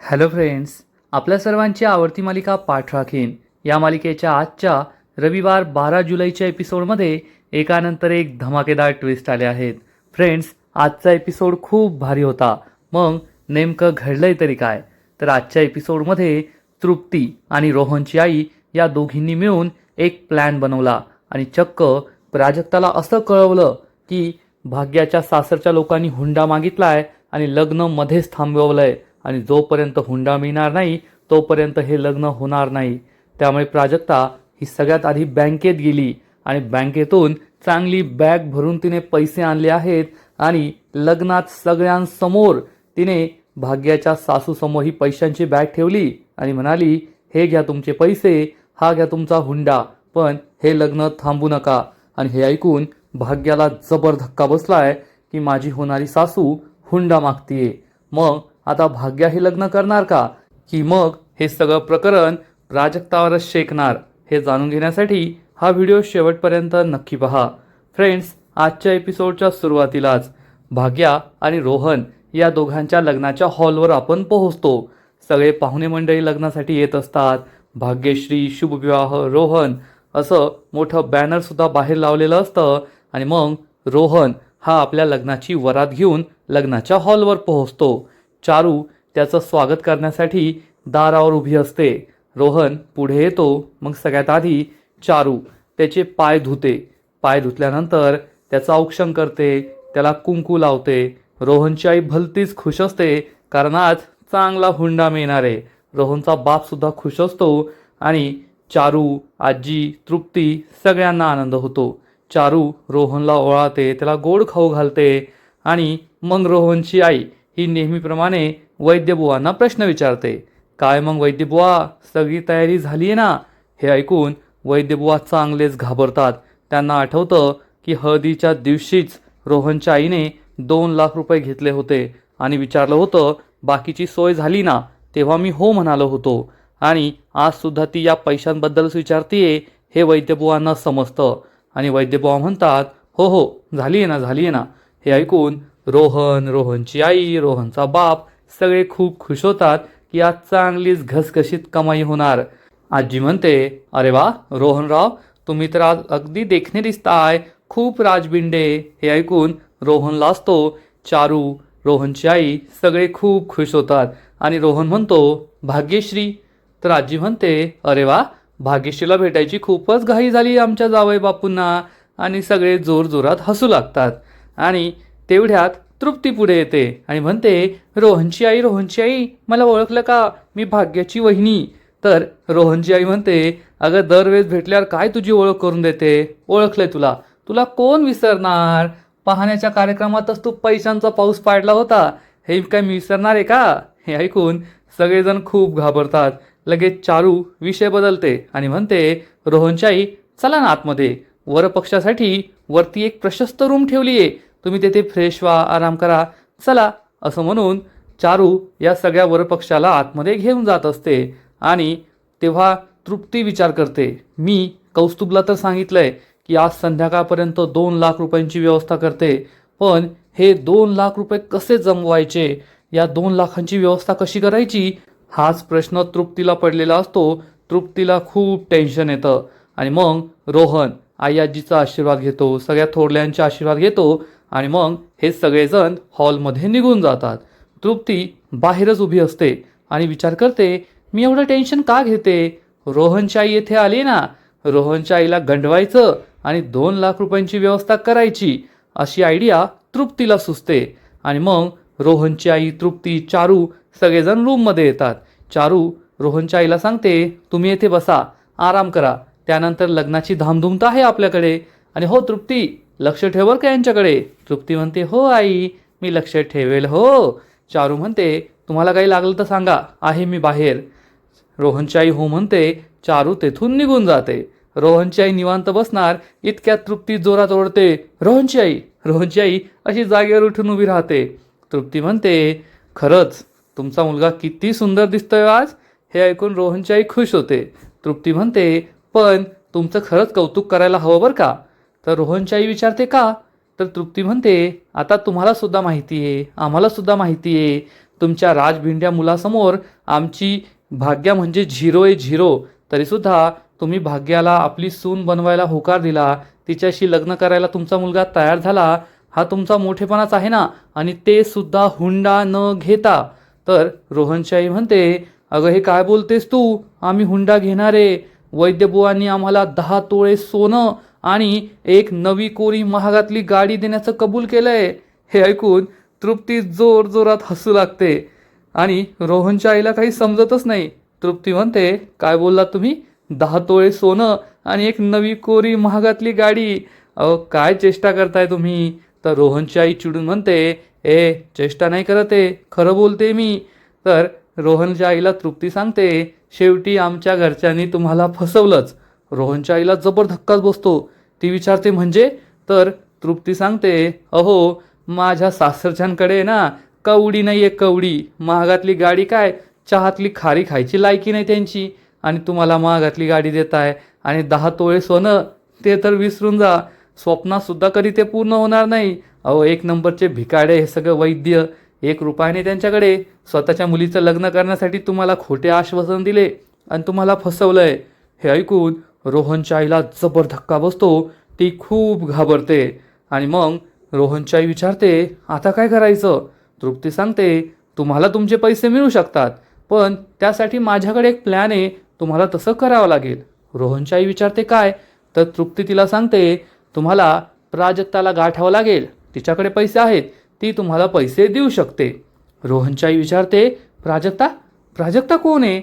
Hello friends, आपल्या सर्वांची आवडती मालिका पाठ राखीन या मालिकेच्या आजच्या रविवार 12 जुलैच्या एपिसोडमध्ये एकानंतर एक धमाकेदार ट्विस्ट आले आहेत. फ्रेंड्स, आजचा एपिसोड खूप भारी होता. मग नेमकं घडलंय तरी काय? तर आजच्या एपिसोडमध्ये तृप्ती आणि रोहनची आई या दोघींनी मिळून एक प्लॅन बनवला आणि चक्क प्राजक्ताला असं कळवलं की भाग्याच्या सासरच्या लोकांनी हुंडा मागितलाय आणि लग्न मध्येच थांबवलंय आणि जोपर्यंत हुंडा मिळणार नाही तोपर्यंत हे लग्न होणार नाही. त्यामुळे प्राजक्ता ही सगळ्यात आधी बँकेत गेली आणि बँकेतून चांगली बॅग भरून तिने पैसे आणले आहेत आणि लग्नात सगळ्यांसमोर तिने भाग्याच्या सासूसमोर ही पैशांची बॅग ठेवली आणि म्हणाली, हे घ्या तुमचे पैसे, हा घ्या तुमचा हुंडा, पण हे लग्न थांबू नका. आणि हे ऐकून भाग्याला जबर धक्का बसलाय की माझी होणारी सासू हुंडा मागतीये. मग आता भाग्या हे लग्न करणार का, की मग हे सगळं प्रकरण प्राजक्तावरच शेकणार? हे जाणून घेण्यासाठी हा व्हिडिओ शेवटपर्यंत नक्की पहा. फ्रेंड्स, आजच्या एपिसोडच्या सुरुवातीलाच भाग्या आणि रोहन या दोघांच्या लग्नाच्या हॉलवर आपण पोहोचतो. सगळे पाहुणे मंडळी लग्नासाठी येत असतात. भाग्यश्री, शुभविवाह, रोहन असं मोठं बॅनर सुद्धा बाहेर लावलेलं असतं. आणि मग रोहन हा आपल्या लग्नाची वरात घेऊन लग्नाच्या हॉलवर पोहोचतो. चारू त्याचं स्वागत करण्यासाठी दारावर उभी असते. रोहन पुढे येतो. मग सगळ्यात आधी चारू त्याचे पाय धुते. पाय धुतल्यानंतर त्याचं औक्षण करते, त्याला कुंकू लावते. रोहनची आई भलतीच खुश असते, कारण आज चांगला हुंडा मिळणार आहे. रोहनचा बाप सुद्धा खुश असतो आणि चारू, आजी, तृप्ती सगळ्यांना आनंद होतो. चारू रोहनला ओवाळते, त्याला गोड खाऊ घालते आणि मग रोहनची आई ही नेहमीप्रमाणे वैद्यबुवांना प्रश्न विचारते. काय मग वैद्यबुवा, सगळी तयारी झाली आहे ना? हे ऐकून वैद्यबुवा चांगलेच घाबरतात. त्यांना आठवतं की हळदीच्या दिवशीच रोहनच्या आईने 2 लाख रुपये घेतले होते आणि विचारलं होतं बाकीची सोय झाली ना, तेव्हा मी हो म्हणालो होतो. आणि आज सुद्धा ती या पैशांबद्दलच विचारतीये हे वैद्यबुवांना समजतं. आणि वैद्यबुवा म्हणतात, हो हो, झाली आहे ना, झाली आहे ना. हे ऐकून रोहन, रोहनची आई, रोहनचा बाप सगळे खूप खुश होतात की आज चांगलीच घसघशीत कमाई होणार. आजी म्हणते, अरे वा रोहनराव, तुम्ही तर आज अगदी देखणे दिसताय, खूप राजबिंडे. हे ऐकून रोहनला असतो, चारू, रोहनची आई सगळे खूप खुश होतात. आणि रोहन म्हणतो, भाग्यश्री? तर आजी म्हणते, अरे वा, भाग्यश्रीला भेटायची खूपच घाई झाली आमच्या जावई बापूंना. आणि सगळे जोरजोरात हसू लागतात. आणि तेवढ्यात तृप्ती पुढे येते आणि म्हणते, रोहनची आई, रोहनची आई, मला ओळखलं का? मी भाग्याची वहिनी. तर रोहनची आई म्हणते, अगं दरवेळेस भेटल्यावर काय तुझी ओळख करून देते? ओळखलंय तुला, तुला कोण विसरणार? पाहण्याच्या कार्यक्रमातच तू पैशांचा पाऊस पाडला होता, हे काय मी विसरणार आहे का? हे ऐकून सगळेजण खूप घाबरतात. लगेच चारू विषय बदलते आणि म्हणते, रोहनची आई, चला ना आतमध्ये, वरपक्षासाठी वरती एक प्रशस्त रूम ठेवली आहे, तुम्ही तेथे फ्रेश व्हा, आराम करा, चला. असं म्हणून चारू या सगळ्या वरपक्षाला आतमध्ये घेऊन जात असते. आणि तेव्हा तृप्ती विचार करते, मी कौस्तुभला तर सांगितलंय की आज संध्याकाळपर्यंत 2 लाख रुपयांची व्यवस्था करते, पण हे 2 लाख रुपये कसे जमवायचे? या 2 लाखांची व्यवस्था कशी करायची? हाच प्रश्न तृप्तीला पडलेला असतो. तृप्तीला खूप टेन्शन येतं. आणि मग रोहन आई आजीचा आशीर्वाद घेतो, सगळ्या थोरल्यांचा आशीर्वाद घेतो आणि मग हे सगळेजण हॉलमध्ये निघून जातात. तृप्ती बाहेरच उभी असते आणि विचार करते, मी एवढं टेन्शन का घेते? रोहनची आई येथे आली ना, रोहनच्या आईला गंडवायचं आणि 2 लाख रुपयांची व्यवस्था करायची, अशी आयडिया तृप्तीला सुचते. आणि मग रोहनची आई, तृप्ती, चारू सगळेजण रूममध्ये येतात. चारू रोहनच्या आईला सांगते, तुम्ही येथे बसा, आराम करा, त्यानंतर लग्नाची धामधूम तर आहे आपल्याकडे. आणि हो तृप्ती, लक्ष ठेवर का यांच्याकडे? तृप्ती म्हणते, हो आई, मी लक्ष ठेवेल हो. चारू म्हणते, तुम्हाला काही लागलं तर सांगा, आहे मी बाहेर. रोहनची आई हो म्हणते. चारू तेथून निघून जाते. रोहनची आई निवांत बसणार इतक्यात तृप्ती जोरात ओरडते, रोहनची आई, रोहनची आई अशी जागेवर उठून उभी राहते. तृप्ती म्हणते, खरंच तुमचा मुलगा किती सुंदर दिसतोय आज. हे ऐकून रोहनची आई खुश होते. तृप्ती म्हणते, पण तुमचं खरंच कौतुक करायला हवं बरं का? तर रोहनची आई विचारते, का? तर तृप्ती म्हणते, आता तुम्हाला सुद्धा माहिती आहे, आम्हाला सुद्धा माहिती आहे, तुमच्या राजभिंड्या मुलासमोर आमची भाग्या म्हणजे 0 तरीसुद्धा तुम्ही भाग्याला आपली सून बनवायला होकार दिला, तिच्याशी लग्न करायला तुमचा मुलगा तयार झाला. हा तुमचा मोठेपणाच आहे ना, आणि ते सुद्धा हुंडा न घेता. तर रोहनची आई म्हणते, अगं हे काय बोलतेस तू, आम्ही हुंडा घेणारे. वैद्यबुवांनी आम्हाला 10 तोळे सोनं आणि एक नवी कोरी महागातली गाडी देण्याचं कबूल केलंय. हे ऐकून तृप्ती जोरात हसू लागते आणि रोहनच्या आईला काही समजतच नाही. तृप्ती म्हणते, काय बोललात तुम्ही, 10 तोळे सोनं आणि एक नवी कोरी महागातली गाडी, अहो काय चेष्टा करताय तुम्ही. तर रोहनची आई चिडून म्हणते, चेष्टा नाही करत आहे, खरं बोलते मी. तर रोहनच्या आईला तृप्ती सांगते, शेवटी आमच्या घरच्यांनी तुम्हाला फसवलंच. रोहनच्या आईला जबर धक्काच बसतो. ती विचारते, म्हणजे? तर तृप्ती सांगते, अहो माझ्या सासरच्यांकडे ना कवडी नाही आहे, कवडी. महागातली गाडी काय, चहातली खारी खायची लायकी नाही त्यांची, आणि तुम्हाला महागातली गाडी देताय. आणि 10 तोळे सोनं, ते तर विसरून जा, स्वप्नातसुद्धा कधी ते पूर्ण होणार नाही. अहो 1 नंबरचे भिकाडे हे सगळं वैद्य, 1 रुपयाने त्यांच्याकडे. स्वतःच्या मुलीचं लग्न करण्यासाठी तुम्हाला खोटे आश्वासन दिले आणि तुम्हाला फसवलंय. हे ऐकून रोहनच्या आईला जबर धक्का बसतो. ती खूप घाबरते आणि मग रोहनची आई विचारते, आता काय करायचं? तृप्ती सांगते, तुम्हाला तुमचे पैसे मिळू शकतात, पण त्यासाठी माझ्याकडे एक प्लॅन आहे, तुम्हाला तसं करावं लागेल. रोहनची आई विचारते, काय? तर तृप्ती तिला सांगते, तुम्हाला प्राजक्ताला गाठावं लागेल, तिच्याकडे पैसे आहेत, ती तुम्हाला पैसे देऊ शकते. रोहनची आई विचारते, प्राजक्ता कोण आहे?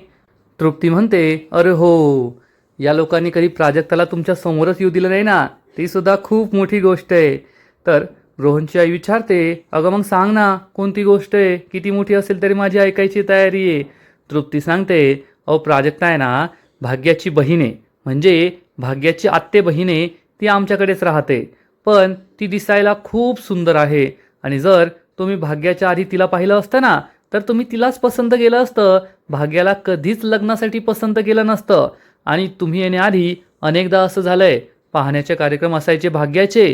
तृप्ती म्हणते, अरे हो, या लोकांनी कधी प्राजक्ताला तुमच्या समोरच येऊ दिलं नाही ना, ती सुद्धा खूप मोठी गोष्ट आहे. तर रोहनची आई विचारते, अगं मग सांग ना, कोणती गोष्ट आहे, किती मोठी असेल तरी माझी ऐकायची तयारी आहे. तृप्ती सांगते, अहो प्राजक्ता आहे ना भाग्याची बहीण आहे, म्हणजे भाग्याची आत्ते बहीण आहे. ती आमच्याकडेच राहते, पण ती दिसायला खूप सुंदर आहे, आणि जर तुम्ही भाग्याच्या आधी तिला पाहिलं असतं ना, तर तुम्ही तिलाच पसंत केलं असतं, भाग्याला कधीच लग्नासाठी पसंत केलं नसतं. आणि तुम्ही येण्याआधी अनेकदा असं झालंय, पाहण्याचे कार्यक्रम असायचे भाग्याचे,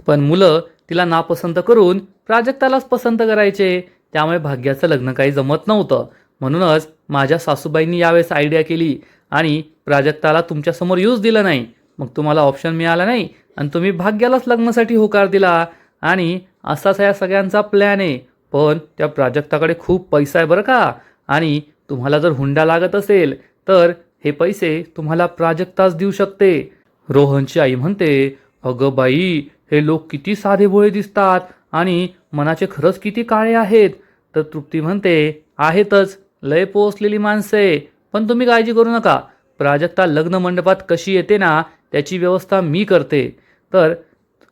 पण मुलं तिला नापसंत करून प्राजक्तालाच पसंत करायचे, त्यामुळे भाग्याचं लग्न काही जमत नव्हतं. म्हणूनच माझ्या सासूबाईंनी यावेळेस आयडिया केली आणि प्राजक्ताला तुमच्यासमोर येऊच दिलं नाही. मग तुम्हाला ऑप्शन मिळाला नाही आणि तुम्ही भाग्यालाच लग्नासाठी होकार दिला, आणि असाच या सगळ्यांचा प्लॅन आहे. पण त्या प्राजक्ताकडे खूप पैसा आहे बरं का, आणि तुम्हाला जर हुंडा लागत असेल तर हे पैसे तुम्हाला प्राजक्ताच देऊ शकते. रोहनची आई म्हणते, अगं बाई, हे लोक किती साधे भोळे दिसतात आणि मनाचे खरंच किती काळे आहेत. तर तृप्ती म्हणते, आहेतच, लय पोचलेली माणसे, पण तुम्ही काळजी करू नका, प्राजक्ता लग्न मंडपात कशी येते ना, त्याची व्यवस्था मी करते. तर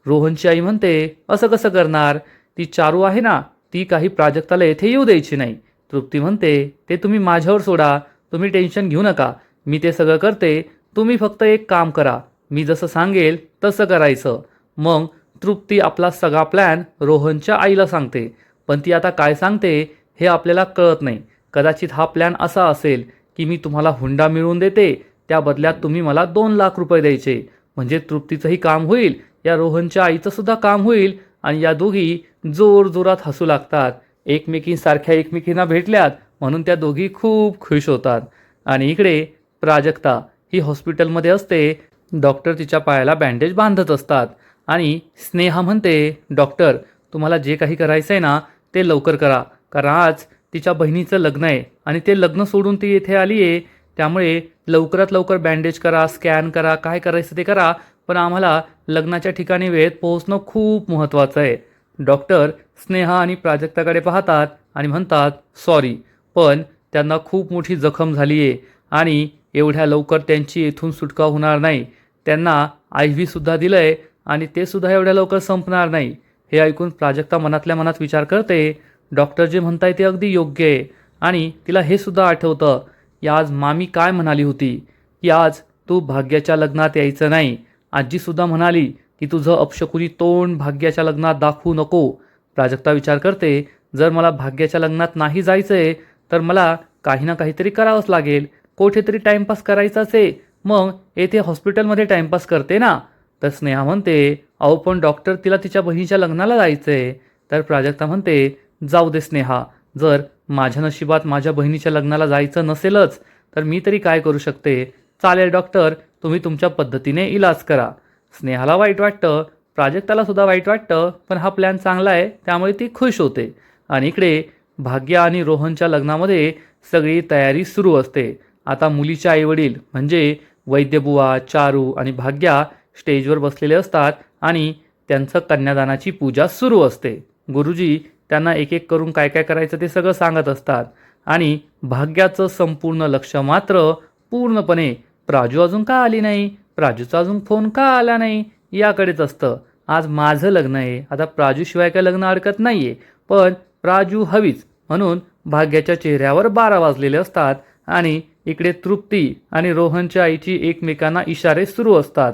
रोहनची आई म्हणते, असं कसं करणार, ती चारू आहे ना, ती काही प्राजक्ताला येथे येऊ द्यायची नाही. तृप्ती म्हणते, ते तुम्ही माझ्यावर सोडा, तुम्ही टेन्शन घेऊ नका, मी ते सगळं करते, तुम्ही फक्त एक काम करा, मी जसं सांगेल तसं करायचं. मग तृप्ती आपला सगळा प्लॅन रोहनच्या आईला सांगते, पण ती आता काय सांगते हे आपल्याला कळत नाही. कदाचित हा प्लॅन असा असेल की मी तुम्हाला हुंडा मिळवून देते, त्या बदल्यात तुम्ही मला 2 लाख रुपये द्यायचे, म्हणजे तृप्तीचंही काम होईल, या रोहनच्या आईचं सुद्धा काम होईल, आणि या दोघी जोरात हसू लागतात. एकमेकींना भेटल्यात म्हणून त्या दोघी खूप खुश होतात. आणि इकडे प्राजक्ता ही हॉस्पिटलमध्ये असते. डॉक्टर तिच्या पायाला बँडेज बांधत असतात आणि स्नेहा म्हणते, डॉक्टर तुम्हाला जे काही करायचं आहे ना ते लवकर करा, कारण आज तिच्या बहिणीचं लग्न आहे आणि ते लग्न सोडून ती येथे आली आहे, त्यामुळे लवकरात लवकर बँडेज करा, स्कॅन करा, काय करायचं ते करा, पण आम्हाला लग्नाच्या ठिकाणी वेळेत पोहोचणं खूप महत्त्वाचं आहे. डॉक्टर स्नेहा आणि प्राजक्ताकडे पाहतात आणि म्हणतात, सॉरी, पण त्यांना खूप मोठी जखम झाली आहे आणि एवढ्या लवकर त्यांची येथून सुटका होणार नाही. त्यांना IV सुद्धा दिलं आहे आणि ते सुद्धा एवढ्या लवकर संपणार नाही. हे ऐकून प्राजक्ता मनातल्या मनात विचार करते, डॉक्टर जे म्हणताय ते अगदी योग्य आहे. आणि तिला हे सुद्धा आठवतं की आज मामी काय म्हणाली होती की आज तू भाग्याच्या लग्नात यायचं नाही. आजीसुद्धा म्हणाली की तुझं अपशकुनी तोंड भाग्याच्या लग्नात दाखवू नको. प्राजक्ता विचार करते, जर मला भाग्याच्या लग्नात नाही जायचंय तर मला काही ना काहीतरी करावंच लागेल, कुठेतरी टाइमपास करायचाच आहे, मग येथे हॉस्पिटलमध्ये टाइमपास करते ना. तर स्नेहा म्हणते, अहो पण डॉक्टर तिला तिच्या बहिणीच्या लग्नाला जायचं आहे. तर प्राजक्ता म्हणते, जाऊ दे स्नेहा, जर माझ्या नशिबात माझ्या बहिणीच्या लग्नाला जायचं नसेलच तर मी तरी काय करू शकते. चालेल डॉक्टर, तुम्ही तुमच्या पद्धतीने इलाज करा. स्नेहाला वाईट वाटतं, प्राजक्ताला सुद्धा वाईट वाटतं, पण हा प्लॅन चांगला आहे त्यामुळे ती खुश होते. आणि इकडे भाग्या आणि रोहनच्या लग्नामध्ये सगळी तयारी सुरू असते. आता मुलीचे आईवडील म्हणजे वैद्यबुवा, चारू आणि भाग्या स्टेजवर बसलेले असतात आणि त्यांचं कन्यादानाची पूजा सुरू असते. गुरुजी त्यांना एक एक करून काय काय करायचं ते सगळं सांगत असतात आणि भाग्याचं संपूर्ण लक्ष मात्र पूर्णपणे प्राजू अजून का आली नाही, प्राजूचा अजून फोन का आला नाही याकडेच असतं. आज माझं लग्न आहे, आता प्राजूशिवाय काय लग्न अडकत नाहीये, पण प्राजू हवीच म्हणून भाग्याच्या चेहऱ्यावर 12 वाजलेले असतात आणि इकडे तृप्ती आणि रोहनच्या आईची एकमेकांना इशारे सुरू असतात.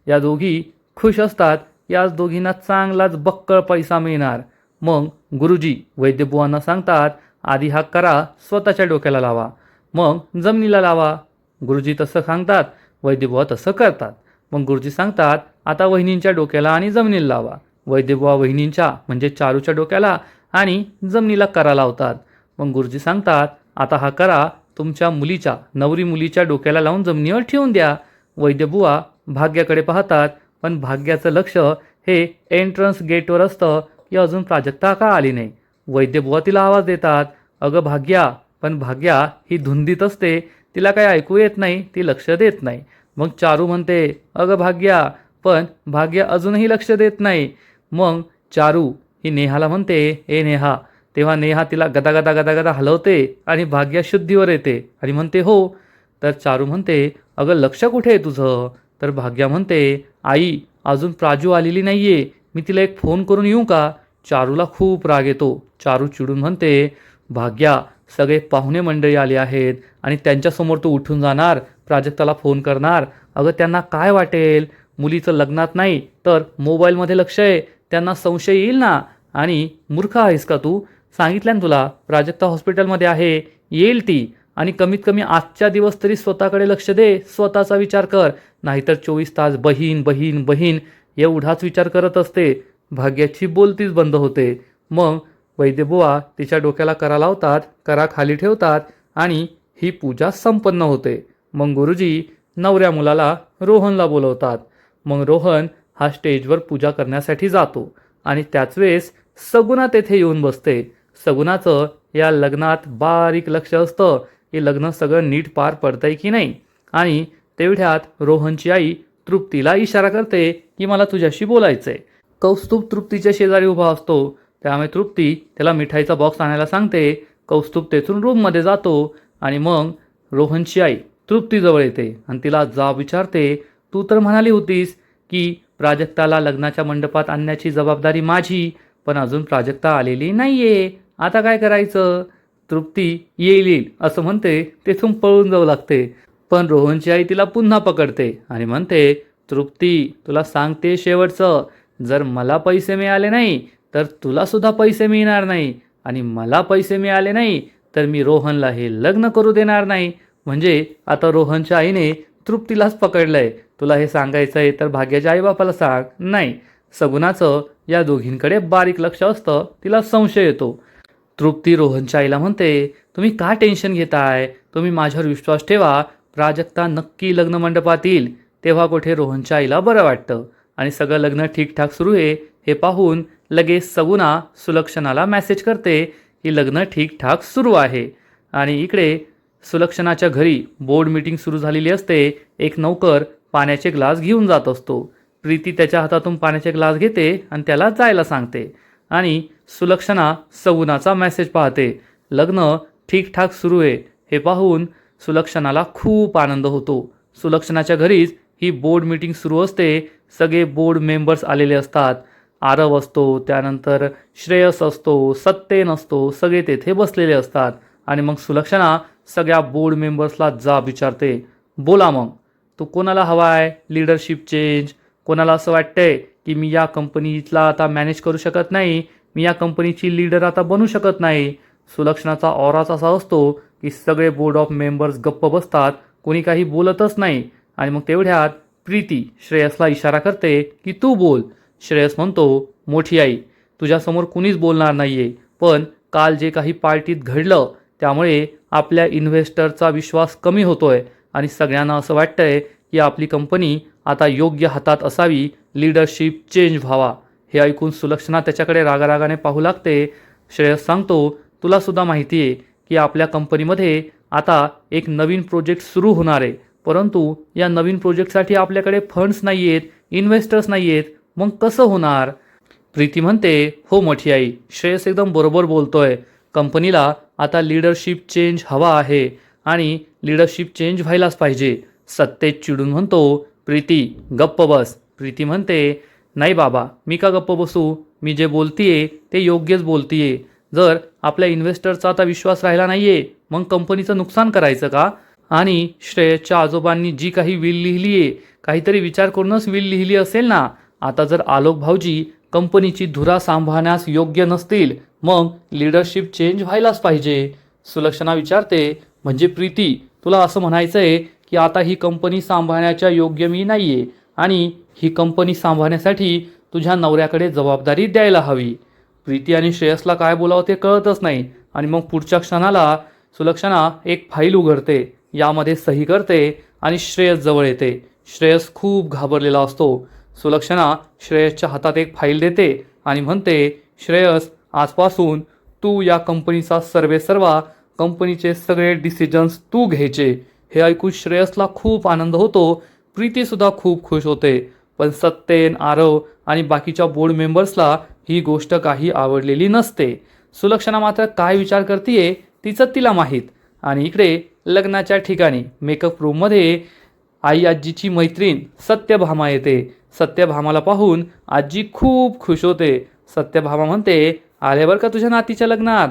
या दोघी खुश असतात. याच दोघींना चांगलाच बक्कळ पैसा मिळणार. मग गुरुजी वैद्यबुवांना सांगतात, आधी हा करा स्वतःच्या डोक्याला लावा, मग जमिनीला लावा. गुरुजी तसं सांगतात, वैद्यबुवा तसं करतात. मग गुरुजी सांगतात, आता वहिनींच्या डोक्याला आणि जमिनीला लावा. वैद्यबुवा वहिनींच्या म्हणजे चारूच्या डोक्याला आणि जमिनीला करा लावतात. मग गुरुजी सांगतात, आता हा करा तुमच्या मुलीच्या नवरी मुलीच्या डोक्याला लावून जमिनीवर ठेवून द्या. वैद्यबुवा भाग्याकडे पाहतात, पण भाग्याचं लक्ष हे एंट्रन्स गेटवर असतं की अजून प्राजक्ता का आली नाही. वैद्यबुवा तिला आवाज देतात, अगं भाग्या, पण भाग्या ही धुंदीत असते, तिला काही ऐकू येत नाही, ती लक्ष देत नाही. मग चारू म्हणते, अगं भाग्या, पण भाग्या अजूनही लक्ष देत नाही. मग चारू ही नेहाला म्हणते, ए नेहा. तेव्हा नेहा तिला गदागदा गदागदा हलवते आणि भाग्या शुद्धीवर येते आणि म्हणते हो. तर चारू म्हणते, अगं लक्ष कुठे आहे तुझं. तर भाग्या म्हणते, आई अजून प्राजू आलेली नाहीये, मी तिला एक फोन करून येऊ का. चारूला खूप राग येतो. चारू चिडून म्हणते, भाग्या सगळे पाहुणे मंडळी आले आहेत आणि त्यांच्यासमोर तू उठून जाणार, प्राजक्ताला फोन करणार. अगं त्यांना काय वाटेल, मुलीचं लग्नात नाही तर मोबाईलमध्ये लक्ष आहे, त्यांना संशय येईल ना. आणि मूर्ख आहेस का तू, सांगितलं ना तुला प्राजक्ता हॉस्पिटलमध्ये आहे, येईल ती. आणि कमीत कमी आजच्या दिवस तरी स्वतःकडे लक्ष दे, स्वतःचा विचार कर, नाहीतर 24 तास बहीण बहीण बहीण एवढाच विचार करत असते. भाग्याची बोलतीच बंद होते. मग वैद्यबुवा तिच्या डोक्याला करा लावतात, करा खाली ठेवतात आणि ही पूजा संपन्न होते. मग गुरुजी नवऱ्या मुलाला रोहनला बोलवतात. मग रोहन हा स्टेजवर पूजा करण्यासाठी जातो आणि त्याच वेळेस सगुणा तेथे येऊन बसते. सगुणाचं या लग्नात बारीक लक्ष असतं की लग्न सगळं नीट पार पडतंय की नाही. आणि तेवढ्यात रोहनची आई तृप्तीला इशारा करते की मला तुझ्याशी बोलायचंय. कौस्तुभ तृप्तीच्या शेजारी उभा असतो, त्यामुळे तृप्ती त्याला मिठाईचा बॉक्स आणायला सांगते. कौस्तुभ तेथून रूममध्ये जातो आणि मग रोहनची आई तृप्तीजवळ येते आणि तिला जाब विचारते, तू तर म्हणाली होतीस की प्राजक्ताला लग्नाच्या मंडपात आणण्याची जबाबदारी माझी, पण अजून प्राजक्ता आलेली नाहीये, आता काय करायचं. तृप्ती येईल असं म्हणते, तेथून पळून जाऊ लागते. पण रोहनची आई तिला पुन्हा पकडते आणि म्हणते, तृप्ती तुला सांगते शेवटचं, जर मला पैसे मिळाले नाही तर तुला सुद्धा पैसे मिळणार नाही, आणि मला पैसे मिळाले नाही तर मी रोहनला हे लग्न करू देणार नाही. म्हणजे आता रोहनच्या आईने तृप्तीलाच पकडलंय. तुला हे सांगायचं आहे तर भाग्याच्या आईबापाला सांग. नाही, सगुणाचं या दोघींकडे बारीक लक्ष असतं, तिला संशय येतो. तृप्ती रोहनच्या आईला म्हणते, तुम्ही का टेन्शन घेताय, तुम्ही माझ्यावर विश्वास ठेवा, प्राजक्ता नक्की लग्न मंडपात येईल. तेव्हा कुठे रोहनच्या आईला बरं वाटतं आणि सगळं लग्न ठीकठाक सुरू आहे हे पाहून लगेच सगुणा सुलक्षणाला मेसेज करते की लग्न ठीकठाक सुरू आहे. आणि इकडे सुलक्षणाच्या घरी बोर्ड मीटिंग सुरू झालेली असते. एक नौकर पाण्याचे ग्लास घेऊन जात असतो. प्रीती त्याच्या हातातून पाण्याचे ग्लास घेते आणि त्याला जायला सांगते. आणि सुलक्षणा सगुणाचा मेसेज पाहते, लग्न ठीकठाक सुरू आहे हे पाहून सुलक्षणाला खूप आनंद होतो. सुलक्षणाच्या घरीच ही बोर्ड मीटिंग सुरू असते. सगळे बोर्ड मेंबर्स आलेले असतात. आरव असतो, त्यानंतर श्रेयस असतो, सत्येन असतो, सगळे तेथे बसलेले असतात. आणि मग सुलक्षणा सगळ्या बोर्ड मेंबर्सला जाब विचारते, बोला मग तू कोणाला हवा आहे लीडरशिप चेंज, कोणाला असं वाटतंय की मी या कंपनीला आता मॅनेज करू शकत नाही, मी या कंपनीची लीडर आता बनू शकत नाही. सुलक्षणाचा ऑराच असा असतो की सगळे बोर्ड ऑफ मेंबर्स गप्प बसतात, कोणी काही बोलतच नाही. आणि मग तेवढ्यात प्रीती श्रेयसला इशारा करते की तू बोल. श्रेयस म्हणतो, मोठी आई तुझ्यासमोर कुणीच बोलणार नाहीये, पण काल जे काही पार्टीत घडलं त्यामुळे आपल्या इन्व्हेस्टरचा विश्वास कमी होतोय आणि सगळ्यांना असं वाटतंय की आपली कंपनी आता योग्य हातात असावी, लीडरशिप चेंज व्हावा. हे ऐकून सुलक्षणा त्याच्याकडे रागारागाने पाहू लागते. श्रेयस सांगतो, तुला सुद्धा माहिती आहे की आपल्या कंपनीमध्ये आता एक नवीन प्रोजेक्ट सुरू होणार आहे, परंतु या नवीन प्रोजेक्टसाठी आपल्याकडे फंड्स नाही आहेत, इन्व्हेस्टर्स नाही आहेत, मग कसं होणार. प्रीती म्हणते, हो मोठी आई, श्रेयस एकदम बरोबर बोलतोय. कंपनीला आता लीडरशिप चेंज हवा आहे आणि लीडरशिप चेंज व्हायलाच पाहिजे. सत्तेज चिडून म्हणतो, प्रीती गप्प बस. प्रीती म्हणते, नाही बाबा, मी का गप्प बसू, मी जे बोलतीये ते योग्यच बोलतीये. जर आपल्या इन्व्हेस्टरचा आता विश्वास राहिला नाहीये मग कंपनीचं नुकसान करायचं का. आणि श्रेयसच्या आजोबांनी जी काही विल लिहिली आहे, काहीतरी विचार करूनच विल लिहिली असेल ना. आता जर आलोक भाऊजी कंपनीची धुरा सांभाळण्यास योग्य नसतील मग लीडरशिप चेंज व्हायलाच पाहिजे. सुलक्षणा विचारते, म्हणजे प्रीती तुला असं म्हणायचं आहे की आता ही कंपनी सांभाळण्याच्या योग्य मी नाही आहे आणि ही कंपनी सांभाळण्यासाठी तुझ्या नवऱ्याकडे जबाबदारी द्यायला हवी. प्रीती आणि श्रेयसला काय बोलावं ते कळतच नाही आणि मग पुढच्या क्षणाला सुलक्षणा एक फाईल उघडते, यामध्ये सही करते आणि श्रेयस जवळ येते. श्रेयस खूप घाबरलेला असतो. सुलक्षणा श्रेयसच्या हातात एक फाईल देते आणि म्हणते, श्रेयस आजपासून तू या कंपनीचा सर्वेसर्वा, कंपनीचे सगळे डिसिजन्स तू घ्यायचे. हे ऐकून श्रेयसला खूप आनंद होतो. प्रीतीसुद्धा खूप खुश होते. पण सत्येन, आरव आणि बाकीच्या बोर्ड मेंबर्सला ही गोष्ट काही आवडलेली नसते. सुलक्षणा मात्र काय विचार करतीये तिचं तिला माहीत. आणि इकडे लग्नाच्या ठिकाणी मेकअप रूममध्ये आई आजीची मैत्रीण सत्यभामा येते. सत्यभामाला पाहून आजी खूप खुश होते. सत्यभामा म्हणते, आले बरं का तुझ्या नातीच्या लग्नात.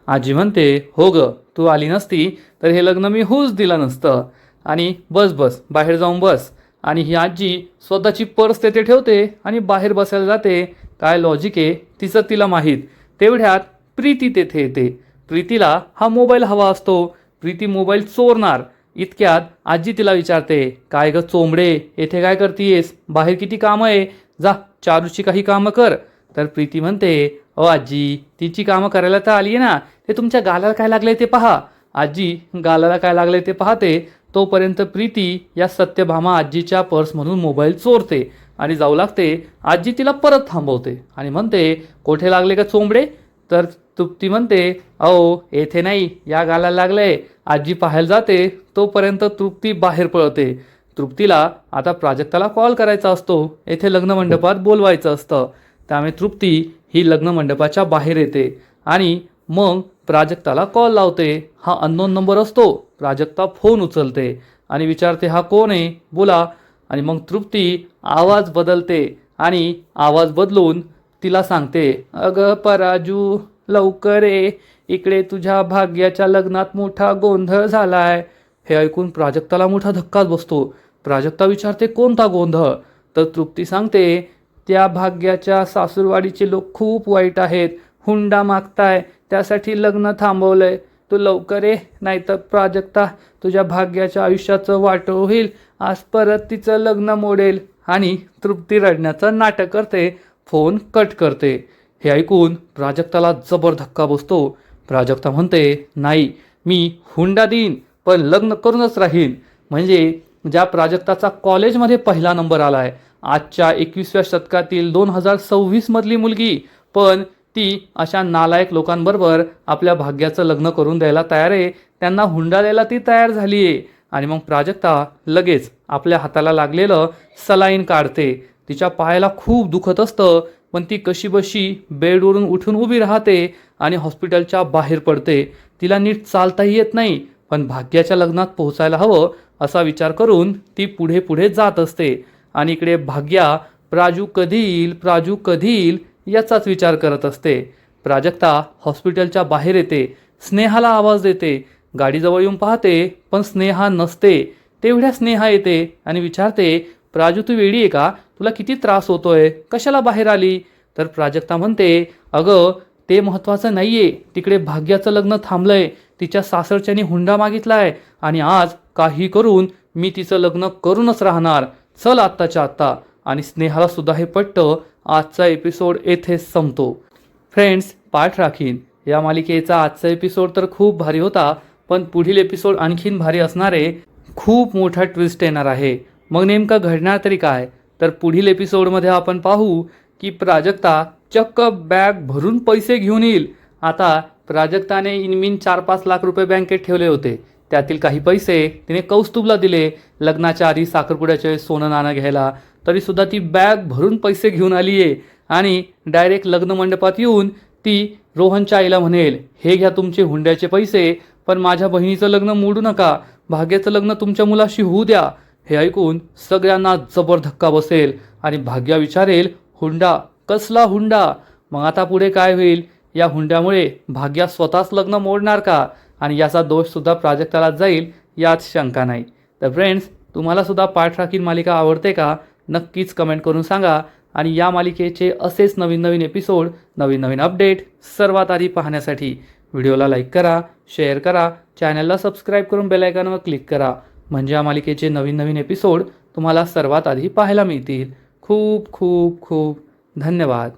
आजी म्हणते, हो ग, तू आली नसती तर हे लग्न मी होऊच दिलं नसतं. आणि बस बस बाहेर जाऊन बस. आणि ही आजी स्वतःची पर्स तेथे ठेवते आणि बाहेर बसायला जाते. काय लॉजिक आहे तिचं तिला माहीत. तेवढ्यात प्रीती तेथे येते. प्रीतीला हा मोबाईल हवा असतो. प्रीती मोबाईल चोरणार इतक्यात आजी तिला विचारते, काय ग चोंबडे, येथे काय करतीयेस, बाहेर किती कामं आहे, जा चारूची काही कामं कर. तर प्रीती म्हणते, आजी तिची कामं करायला तर आली आहे ना, ते तुमच्या गालाला काय लागले ते पहा. आजी गालाला काय लागले ते पाहते तोपर्यंत प्रीती या सत्यभामा आजीच्या पर्समधून मोबाईल चोरते आणि जाऊ लागते. आजी तिला परत थांबवते आणि म्हणते, कोठे लागले का चोंबडे. तर तृप्ती म्हणते, अहो येथे नाही, या गालाला लागलंय. आजी पाहायला जाते तोपर्यंत तृप्ती बाहेर पळते. तृप्तीला आता प्राजक्ताला कॉल करायचा असतो, येथे लग्न मंडपात बोलवायचं असतं. त्यामुळे तृप्ती ही लग्न मंडपाच्या बाहेर येते आणि मग प्राजक्ताला कॉल लावते. हा अननोन नंबर असतो. प्राजक्ता फोन उचलते आणि विचारते, हा कोण आहे, बोला. आणि मग तृप्ती आवाज बदलते आणि आवाज बदलून तिला सांगते, अगं पराजू लवकर ये, इकडे तुझ्या भाग्याच्या लग्नात मोठा गोंधळ झालाय. हे ऐकून प्राजक्ताला मोठा धक्काच बसतो. प्राजक्ता विचारते, कोणता गोंधळ. तर तृप्ती सांगते, त्या भाग्याच्या सासूरवाडीचे लोक खूप वाईट आहेत, हुंडा मागताय, त्यासाठी लग्न थांबवलंय, तू लवकर ये, नाहीतर प्राजक्ता तुझ्या भाग्याच्या आयुष्याचं वाटोळ होईल, आज परत तिचं लग्न मोडेल. आणि तृप्ती रडण्याचं नाटक करते, फोन कट करते. हे ऐकून प्राजक्ताला जबर धक्का बसतो. प्राजक्ता म्हणते, नाही, मी हुंडा देईन पण लग्न करूनच राहीन. म्हणजे ज्या प्राजक्ताचा कॉलेजमध्ये पहिला नंबर आलाय, आजच्या 21व्या शतकातील 2026 मधली मुलगी, पण ती अशा नालायक लोकांबरोबर आपल्या भाग्याचं लग्न करून द्यायला तयार आहे, त्यांना हुंडा द्यायला ती तयार झाली आहे. आणि मग प्राजक्ता लगेच आपल्या हाताला लागलेलं सलाईन काढते. तिच्या पायाला खूप दुखत असतं, पण ती कशीबशी बेडवरून उठून उभी राहते आणि हॉस्पिटलच्या बाहेर पडते. तिला नीट चालताही येत नाही, पण भाग्याच्या लग्नात पोहोचायला हवं असा विचार करून ती पुढे पुढे जात असते. आणि इकडे भाग्या प्राजू कधी येईल, प्राजू कधी येईल याचाच विचार करत असते. प्राजक्ता हॉस्पिटलच्या बाहेर येते. स्नेहाला आवाज देते. गाडीजवळ येऊन पाहते पण स्नेहा नसते. तेवढ्या स्नेहा येते आणि विचारते, प्राजू तू वेडी आहे का, तुला किती त्रास होतोय, कशाला बाहेर आली. तर प्राजक्ता म्हणते, अगं ते महत्त्वाचं नाहीये, तिकडे भाग्याचं लग्न थांबलंय, तिच्या सासरच्यानी हुंडा मागितलाय आणि आज काही करून मी तिचं लग्न करूनच राहणार, चल आत्ताच्या आत्ता. आणि स्नेहाला सुद्धा हे पटतं. आजचा एपिसोड येथेच संपतो. फ्रेंड्स, पाठ राखीन या मालिकेचा आजचा एपिसोड तर खूप भारी होता, पण पुढील एपिसोड आणखीन भारी असणारे खूप मोठा ट्विस्ट येणार आहे. मग नेमकं घडणार तरी काय? तर पुढील एपिसोडमध्ये आपण पाहू की प्राजक्ता चक्क बॅग भरून पैसे घेऊन येईल. आता प्राजक्ताने इनमिन 4-5 लाख रुपये बँकेत ठेवले होते. त्यातील काही पैसे तिने कौस्तुभला दिले लग्नाच्या आधी साखरपुड्याच्या वेळेस सोनं नाणं घ्यायला. तरीसुद्धा ती बॅग भरून पैसे घेऊन आली आहे आणि डायरेक्ट लग्न मंडपात येऊन ती रोहनच्या आईला म्हणेल, हे घ्या तुमचे हुंड्याचे पैसे, पण माझ्या बहिणीचं लग्न मोडू नका, भाग्याचं लग्न तुमच्या मुलाशी होऊ द्या. हे ऐकून सगळ्यांना जबर धक्का बसेल आणि भाग्या विचारेल, हुंडा? कसला हुंडा? मग आता पुढे काय होईल? या हुंड्यामुळे भाग्या स्वतःच लग्न मोडणार का? आणि याचा दोषसुद्धा प्राजक्ताला जाईल यात शंका नाही. तर फ्रेंड्स, तुम्हाला सुद्धा पाठराखीण मालिका आवडते का? नक्कीच कमेंट करून सांगा. आणि या मालिकेचे असेच नवीन नवीन एपिसोड, नवीन नवीन अपडेट सर्वात आधी पाहण्यासाठी व्हिडिओला लाईक करा, शेअर करा, चॅनलला सबस्क्राईब करून बेल आयकॉनवर क्लिक करा. म्हणजे या मालिकेचे नवीन नवीन एपिसोड तुम्हाला सर्वात आधी पाहायला मिळतील. खूप खूप खूप धन्यवाद.